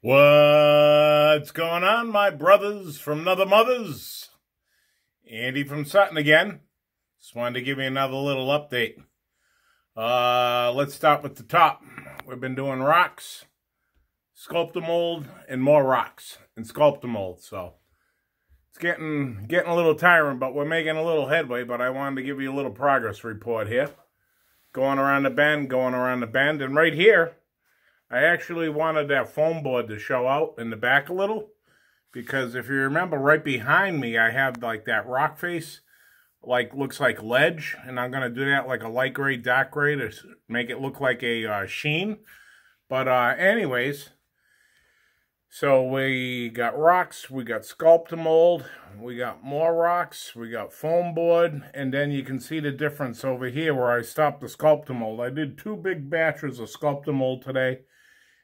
What's going on, my brothers from Nether Mothers? Andy from Sutton again. Just wanted to give you another little update. Let's start with the top. We've been doing rocks, Sculptamold, and more rocks and Sculptamold. So it's getting a little tiring, but we're making a little headway. But I wanted to give you a little progress report here. Going around the bend, and right here, I actually wanted that foam board to show out in the back a little, because if you remember, right behind me, I have like that rock face, like looks like ledge, and I'm gonna do that like a light gray, dark gray to make it look like a sheen. But anyways, so we got rocks, we got Sculptamold, we got more rocks, we got foam board, and then you can see the difference over here where I stopped the Sculptamold. I did 2 big batches of Sculptamold today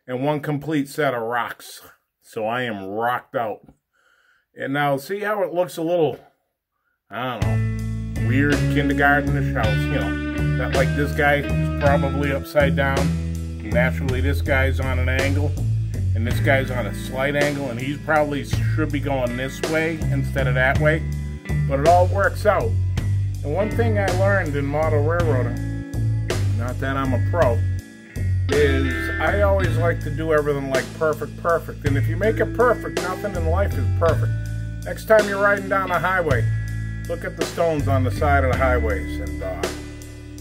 and 1 complete set of rocks. So I am rocked out. And now see how it looks a little, I don't know, weird kindergartenish house, you know. That like this guy is probably upside down. Naturally this guy's on an angle. And this guy's on a slight angle. And he probably should be going this way instead of that way. But it all works out. And one thing I learned in model railroading, not that I'm a pro, is I always like to do everything like perfect. And if you make it perfect, nothing in life is perfect. Next time you're riding down a highway, look at the stones on the side of the highways. And,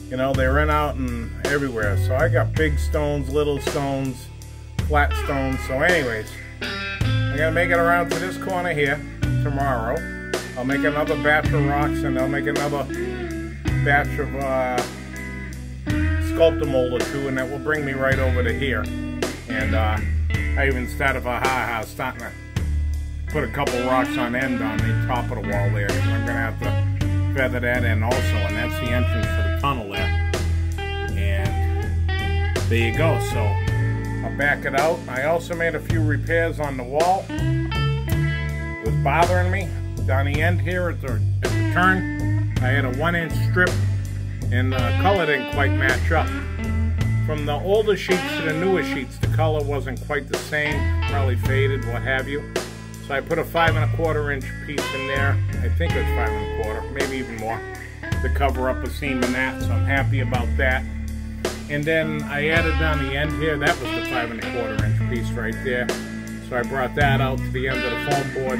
you know, they run out and everywhere. So I got big stones, little stones, flat stones. So anyways, I'm going to make it around to this corner here tomorrow. I'll make another batch of rocks, and I'll make another batch of Sculptamold or 2, and that will bring me right over to here. And I even started starting to put a couple rocks on end on the top of the wall there. I'm going to have to feather that in also, and that's the entrance to the tunnel there. And there you go. So I'll back it out. I also made a few repairs on the wall. It was bothering me down the end here at the turn. I had a 1-inch strip, and the color didn't quite match up. From the older sheets to the newer sheets, the color wasn't quite the same, probably faded, what have you. So I put a 5 1/4 inch piece in there. I think it was 5 1/4, maybe even more, to cover up a seam in that, so I'm happy about that. And then I added down the end here, that was the 5 1/4 inch piece right there. So I brought that out to the end of the foam board.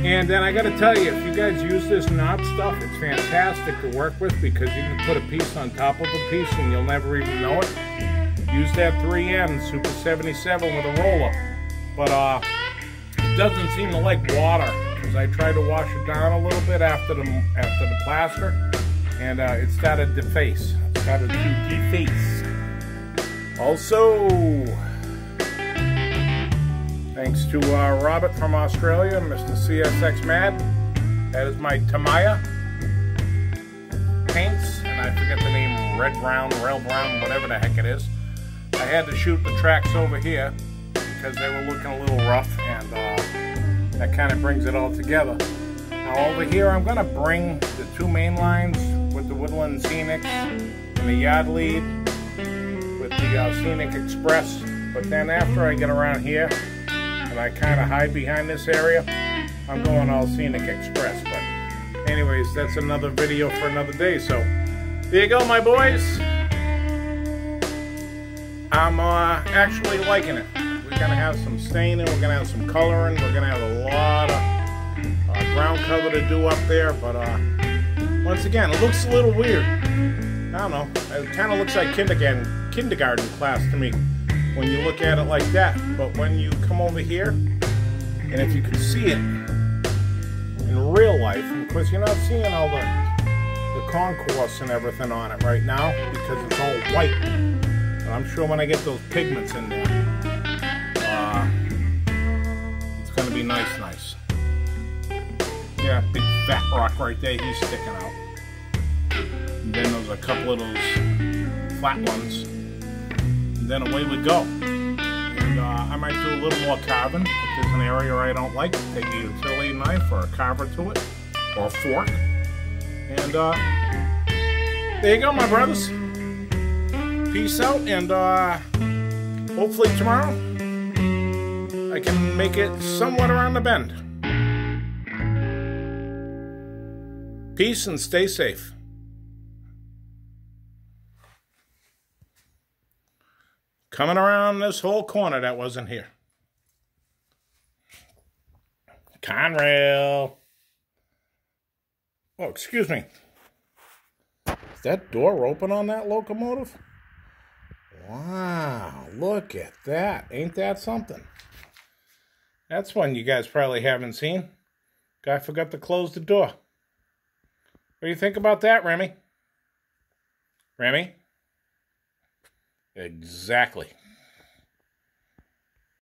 And then I got to tell you, if you guys use this knot stuff, it's fantastic to work with, because you can put a piece on top of a piece and you'll never even know it. Use that 3N Super 77 with a roller. But it doesn't seem to like water, because I tried to wash it down a little bit after the plaster, and it started to deface. It started to deface. Also, thanks to Robert from Australia, Mr. CSX Mad. That is my Tamiya paints, and I forget the name, red brown, rail brown, whatever the heck it is. I had to shoot the tracks over here because they were looking a little rough, and that kind of brings it all together. Now over here, I'm going to bring the 2 main lines with the Woodland Scenics and the Yard Lead with the Scenic Express. But then after I get around here, and I kind of hide behind this area, I'm going all Scenic Express. But anyways, that's another video for another day. So there you go, my boys. I'm actually liking it. We're going to have some staining, we're going to have some coloring, we're going to have a lot of ground cover to do up there. But once again, it looks a little weird. I don't know, it kind of looks like kindergarten class to me when you look at it like that. But when you come over here, and if you can see it in real life, of course you're not seeing all the concourse and everything on it right now because it's all white. But I'm sure when I get those pigments in there, it's going to be nice. Yeah, big fat rock right there, he's sticking out. And then there's a couple of those flat ones. And then away we go. And I might do a little more carving. If there's an area I don't like, take a utility knife or a carver to it, or a fork. And there you go, my brothers. Peace out, and hopefully tomorrow I can make it somewhat around the bend. Peace and stay safe. Coming around this whole corner that wasn't here. Conrail. Oh, excuse me. Is that door open on that locomotive? Wow, look at that. Ain't that something? That's one you guys probably haven't seen. Guy forgot to close the door. What do you think about that, Remy? Remy? Exactly.